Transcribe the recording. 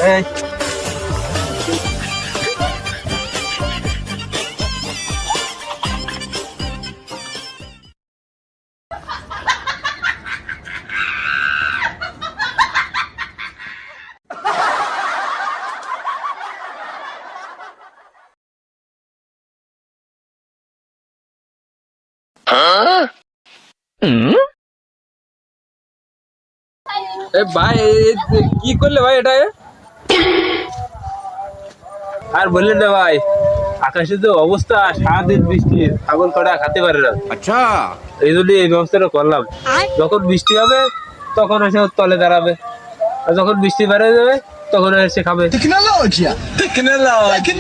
এই ভাই কি করলে ভাই এটা আর বললেন না ভাই, আকাশে যে অবস্থা, সারাদিন বৃষ্টি, ছাগল কটা খেতে পারে না। আচ্ছা, এই জন্য এই ব্যবস্থাটা করলাম। যখন বৃষ্টি হবে তখন এসে ওর তলে দাঁড়াবে, আর যখন বৃষ্টি বেড়ে যাবে তখন এসে খাবে। Technology technology